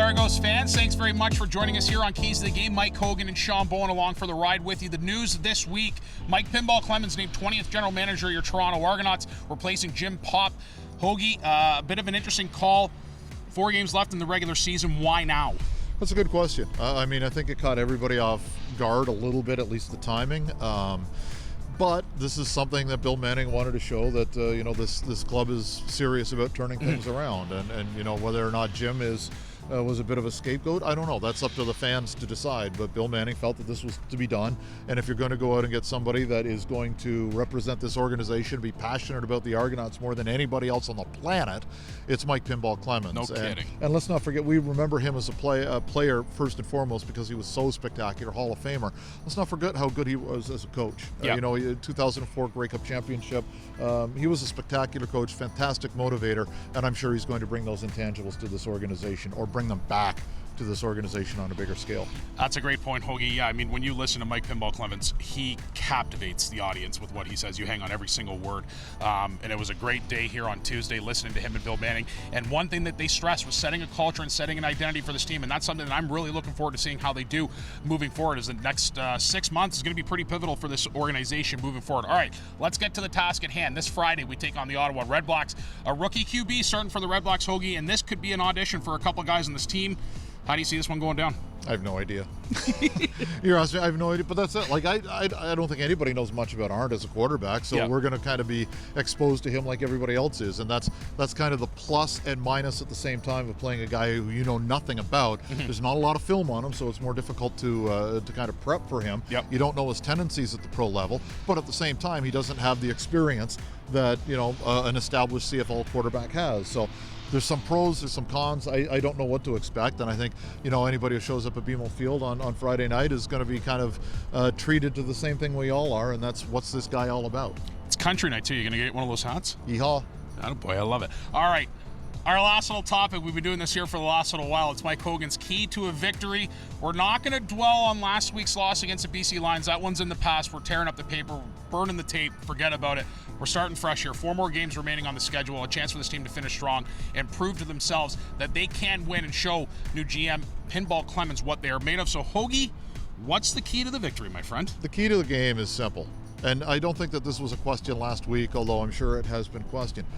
Argos fans, thanks very much for joining us here on Keys to the Game. Mike Hogan and Sean Bowen along for the ride with you. The news this week, Mike Pinball Clemens named 20th General Manager of your Toronto Argonauts, replacing Jim Pop. Hoagie, a bit of an interesting call. 4 games left in the regular season. Why now? That's a good question. I think it caught everybody off guard a little bit, at least the timing. But this is something that Bill Manning wanted to show that this club is serious about turning things around, and whether or not Jim was a bit of a scapegoat, I don't know. That's up to the fans to decide. But Bill Manning felt that this was to be done, and if you're going to go out and get somebody that is going to represent this organization, be passionate about the Argonauts more than anybody else on the planet, it's Mike Pinball Clemens. No kidding. And let's not forget, we remember him as a player first and foremost because he was so spectacular, Hall of Famer. Let's not forget how good he was as a coach. Yeah. 2004 Grey Cup championship. He was a spectacular coach, fantastic motivator, and I'm sure he's going to bring those intangibles to this organization, or bring them back to this organization on a bigger scale. That's a great point, Hoagie. Yeah, I mean, when you listen to Mike Pinball Clemens, he captivates the audience with what he says. You hang on every single word. And it was a great day here on Tuesday listening to him and Bill Manning. And one thing that they stressed was setting a culture and setting an identity for this team. And that's something that I'm really looking forward to seeing how they do moving forward, as the next 6 months is going to be pretty pivotal for this organization moving forward. All right, let's get to the task at hand. This Friday, we take on the Ottawa Redblacks. A rookie QB starting for the Redblacks, Hoagie, and this could be an audition for a couple of guys on this team. How do you see this one going down? I have no idea. You're asking me, I have no idea, but that's it. Like, I don't think anybody knows much about Arndt as a quarterback, so we're going to kind of be exposed to him like everybody else is, and that's kind of the plus and minus at the same time of playing a guy who you know nothing about. There's not a lot of film on him, so it's more difficult to kind of prep for him. You don't know his tendencies at the pro level, but at the same time, he doesn't have the experience that an established CFL quarterback has. So there's some pros, there's some cons. I don't know what to expect, and I think anybody who shows up at BMO Field on Friday night is going to be kind of treated to the same thing we all are, and that's what's this guy all about. It's country night too. You're going to get one of those hats? Yeehaw. Oh boy, I love it. All right. Our last little topic, we've been doing this here for the last little while. It's Mike Hogan's key to a victory. We're not going to dwell on last week's loss against the BC Lions. That one's in the past. We're tearing up the paper, burning the tape. Forget about it. We're starting fresh here. 4 more games remaining on the schedule. A chance for this team to finish strong and prove to themselves that they can win and show new GM Pinball Clemens what they are made of. So, Hoagie, what's the key to the victory, my friend? The key to the game is simple. And I don't think that this was a question last week, although I'm sure it has been questioned.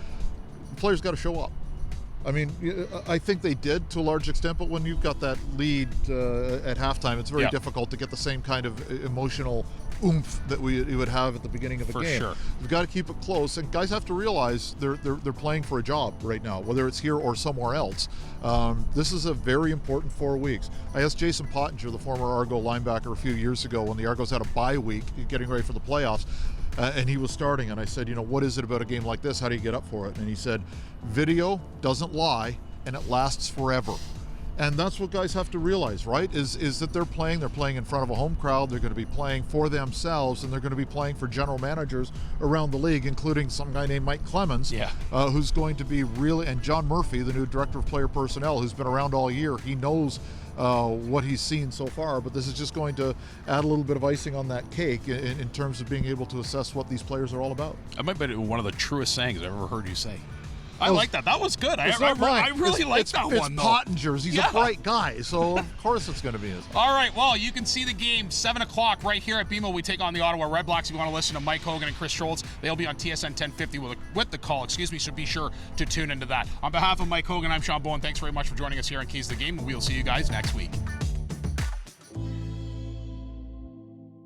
The players got to show up. I mean, I think they did to a large extent, but when you've got that lead at halftime, it's very difficult to get the same kind of emotional oomph that we would have at the beginning of the game. Sure. We've got to keep it close, and guys have to realize they're playing for a job right now, whether it's here or somewhere else. This is a very important 4 weeks. I asked Jason Pottinger, the former Argo linebacker, a few years ago when the Argos had a bye week getting ready for the playoffs, and he was starting, and I said, what is it about a game like this? How do you get up for it? And he said, video doesn't lie, and it lasts forever. And that's what guys have to realize, right? Is that they're playing in front of a home crowd. They're going to be playing for themselves, and they're going to be playing for general managers around the league, including some guy named Mike Clemens, who's going to be really, and John Murphy, the new director of player personnel, who's been around all year. He knows what he's seen so far, but this is just going to add a little bit of icing on that cake in terms of being able to assess what these players are all about. That might be one of the truest sayings I've ever heard you say. I like that. That was good. I really like that one, though. It's Pottinger's. He's a bright guy, so of course it's going to be his. All right, well, you can see the game 7 o'clock right here at BMO. We take on the Ottawa Redblacks. If you want to listen to Mike Hogan and Chris Schultz, they'll be on TSN 1050 with the call, so be sure to tune into that. On behalf of Mike Hogan, I'm Sean Bowen. Thanks very much for joining us here on Keys to the Game, and we'll see you guys next week.